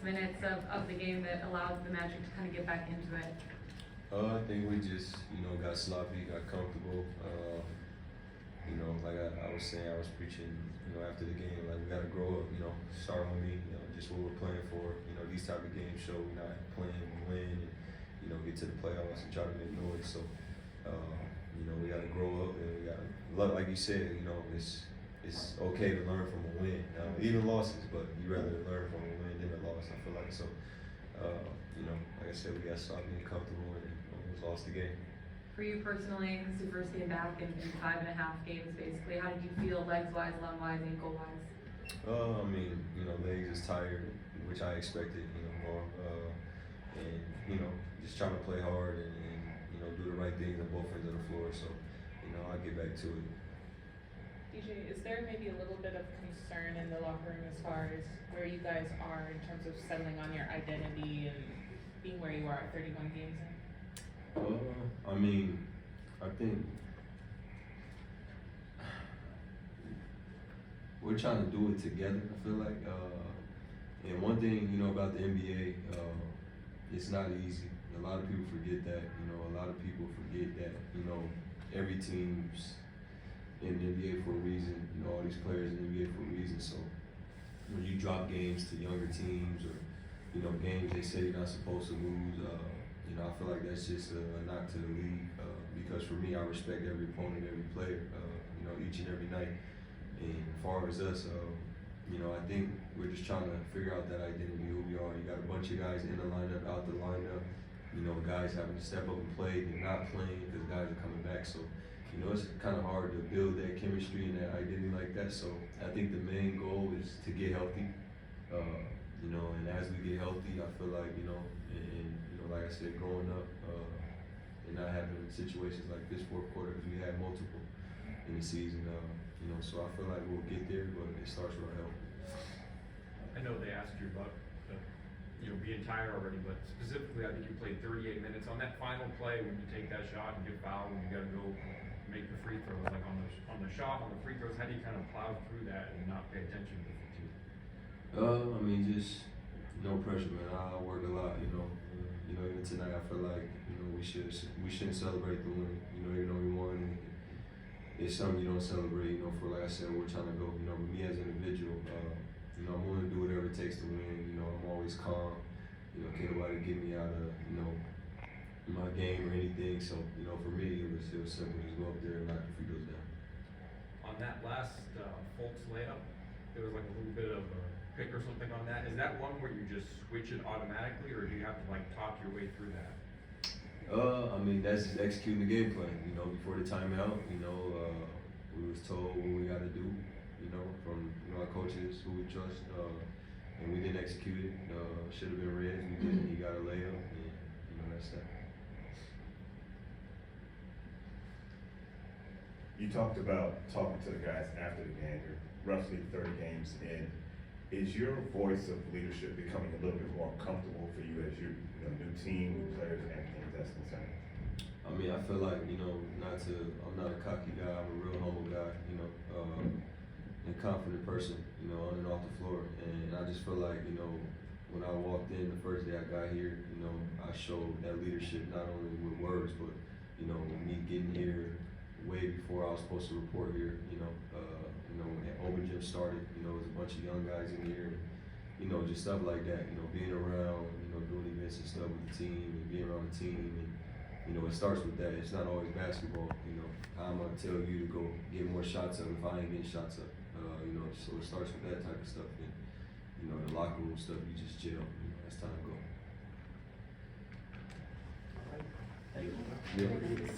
minutes of the game that allowed the Magic to kind of get back into it? I think we just, got sloppy, got comfortable. Like I was saying, I was preaching, after the game, like we gotta grow up, start on me, just what we're playing for. These type of games show we're not playing to win and, get to the playoffs and try to make noise. So, we gotta grow up and we gotta, like you said, it's okay to learn from a win, even losses, but you rather learn from a win than a loss, I feel like. So, like I said, we got sloppy and comfortable and almost lost the game. For you personally, this is your first game back in 5.5 games, basically. How did you feel legs-wise, lung-wise, ankle-wise? Legs is tired, which I expected, more. And, just trying to play hard and do the right things on both ends of the floor. So, I'll get back to it. DJ, is there maybe a little bit of concern in the locker room as far as where you guys are in terms of settling on your identity and being where you are at 31 games in? I think we're trying to do it together. I feel like, and one thing about the NBA, it's not easy. A lot of people forget that. A lot of people forget that. Every team's in the NBA for a reason. All these players in the NBA for a reason. So when you drop games to younger teams or games they say you're not supposed to lose, I feel like that's just a knock to the league. Because for me, I respect every opponent, every player, each and every night. And as far as us, I think we're just trying to figure out that identity, who we are. You got a bunch of guys in the lineup, out the lineup. Guys having to step up and play, they're not playing because guys are coming back. So, it's kind of hard to build that chemistry and that identity like that. So I think the main goal is to get healthy. And as we get healthy, I feel like, like I said, growing up and not having situations like this fourth quarter because we had multiple in the season. So I feel like we'll get there, but it starts with our health. I know they asked you about being tired already, but specifically, I think you played 38 minutes on that final play when you take that shot and get fouled and you got to go make the free throws. Like on the shot, on the free throws, how do you kind of plow through that and not pay attention to the fatigue? Just no pressure, man. I work a lot, even tonight I feel like, we shouldn't celebrate the win, even though we won. And it's something you don't celebrate, for like I said, we're trying to go, with me as an individual, I'm willing to do whatever it takes to win, I'm always calm, can't nobody get me out of, my game or anything. So, for me, it was simple, just go up there and knock the free throws down. On that last Fultz layup, there was like a little bit of a pick or something on that. Is that one where you just switch it automatically, or do you have to like talk your way through that? That's just executing the game plan. Before the timeout, we was told what we got to do, from our coaches who we trust, and we didn't execute it. Should have been Reds, we didn't. He got a layup, and that's that. You talked about talking to the guys after the game. You're roughly 30 games in. Is your voice of leadership becoming a little bit more comfortable for you as you new team, new players, and everything that's concerned? I feel like, I'm not a cocky guy, I'm a real humble guy, and confident person, on and off the floor. And I just feel like, when I walked in the first day I got here, I showed that leadership not only with words, but, me getting here way before I was supposed to report here, when Open Gym started, there was a bunch of young guys in here, and, just stuff like that, being around, doing events and stuff with the team and being around the team. And, it starts with that. It's not always basketball, how I'm gonna tell you to go get more shots up if I ain't getting shots up, so it starts with that type of stuff. And, the locker room stuff, you just chill, it's time to go. Thank you. Yeah.